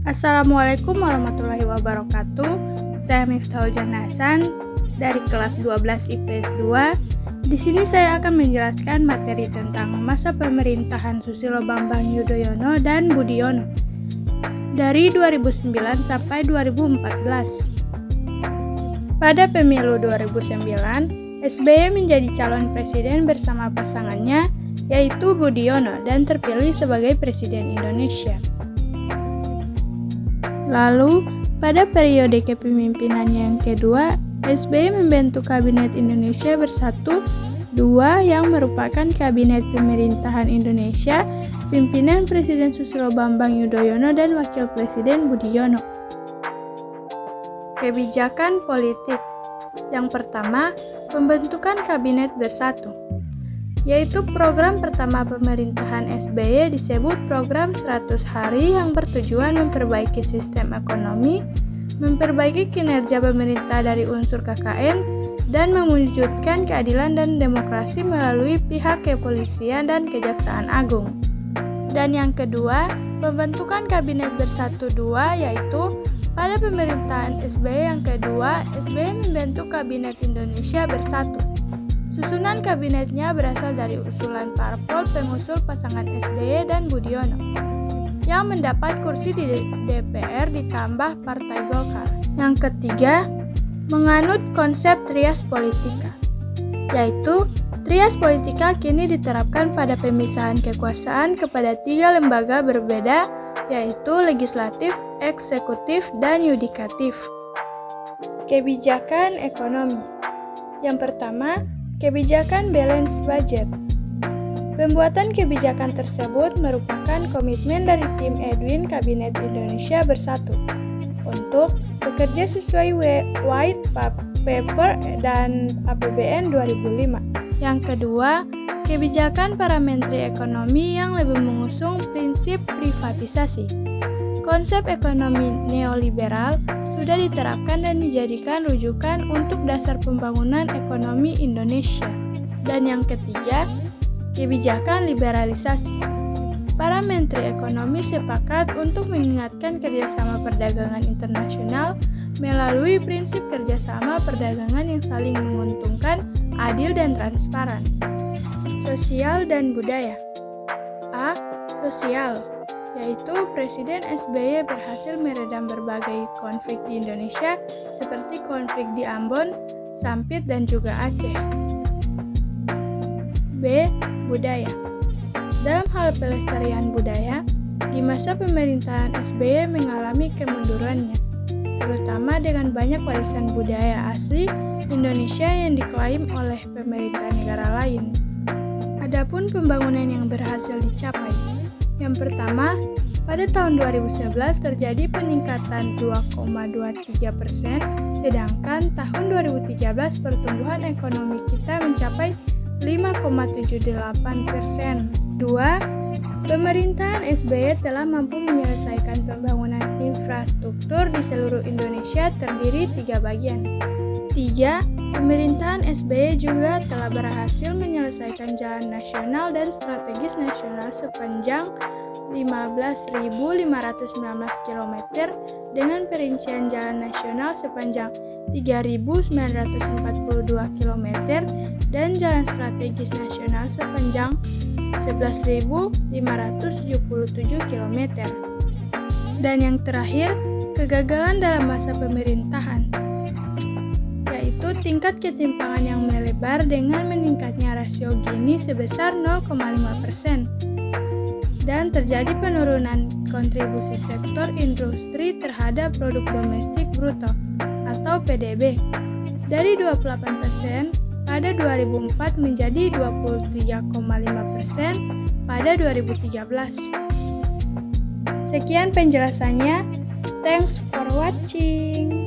Assalamualaikum warahmatullahi wabarakatuh. Saya Miftahul Janasan dari kelas 12 IPS 2. Di sini saya akan menjelaskan materi tentang masa pemerintahan Susilo Bambang Yudhoyono dan Budiono dari 2009 sampai 2014. Pada pemilu 2009, SBY menjadi calon presiden bersama pasangannya yaitu Budiono dan terpilih sebagai Presiden Indonesia. Lalu, pada periode kepemimpinan yang kedua, SBY membentuk Kabinet Indonesia Bersatu II yang merupakan Kabinet Pemerintahan Indonesia, pimpinan Presiden Susilo Bambang Yudhoyono dan Wakil Presiden Budiono. Kebijakan politik. Yang pertama, pembentukan Kabinet Bersatu, yaitu program pertama pemerintahan SBY disebut program 100 hari yang bertujuan memperbaiki sistem ekonomi, memperbaiki kinerja pemerintah dari unsur KKN, dan mewujudkan keadilan dan demokrasi melalui pihak kepolisian dan Kejaksaan Agung. Dan yang kedua, pembentukan Kabinet Bersatu II, yaitu pada pemerintahan SBY yang kedua, SBY membentuk Kabinet Indonesia Bersatu. Susunan kabinetnya berasal dari usulan parpol pengusul pasangan SBY dan Budiono yang mendapat kursi di DPR ditambah Partai Golkar. Yang ketiga, menganut konsep trias politika, yaitu trias politika kini diterapkan pada pemisahan kekuasaan kepada 3 lembaga berbeda, yaitu legislatif, eksekutif, dan yudikatif. Kebijakan ekonomi. Yang pertama, kebijakan balance budget. Pembuatan kebijakan tersebut merupakan komitmen dari tim Edwin Kabinet Indonesia Bersatu untuk bekerja sesuai White Paper dan APBN 2005. Yang kedua, kebijakan para menteri ekonomi yang lebih mengusung prinsip privatisasi. Konsep ekonomi neoliberal sudah diterapkan dan dijadikan rujukan untuk dasar pembangunan ekonomi Indonesia. Dan yang ketiga, kebijakan liberalisasi. Para menteri ekonomi sepakat untuk mengingatkan kerjasama perdagangan internasional melalui prinsip kerjasama perdagangan yang saling menguntungkan, adil, dan transparan. Sosial dan budaya. A. Sosial, yaitu Presiden SBY berhasil meredam berbagai konflik di Indonesia seperti konflik di Ambon, Sampit, dan juga Aceh. B. Budaya. Dalam hal pelestarian budaya, di masa pemerintahan SBY mengalami kemundurannya, terutama dengan banyak warisan budaya asli Indonesia yang diklaim oleh pemerintah negara lain. Adapun pembangunan yang berhasil dicapai. Yang pertama, pada tahun 2011 terjadi peningkatan 2,23%, sedangkan tahun 2013 pertumbuhan ekonomi kita mencapai 5,78%. 2. Pemerintahan SBY telah mampu menyelesaikan pembangunan infrastruktur di seluruh Indonesia terdiri 3 bagian. 3. Pemerintahan SBY juga telah berhasil menyelesaikan jalan nasional dan strategis nasional sepanjang 15.519 km dengan perincian jalan nasional sepanjang 3.942 km dan jalan strategis nasional sepanjang 11.577 km. Dan yang terakhir, kegagalan dalam masa pemerintahan, yaitu tingkat ketimpangan yang melebar dengan meningkatnya rasio Gini sebesar 0,5%. Dan terjadi penurunan kontribusi sektor industri terhadap produk domestik bruto atau PDB dari 28% pada 2004 menjadi 23,5% pada 2013. Sekian penjelasannya. Thanks for watching.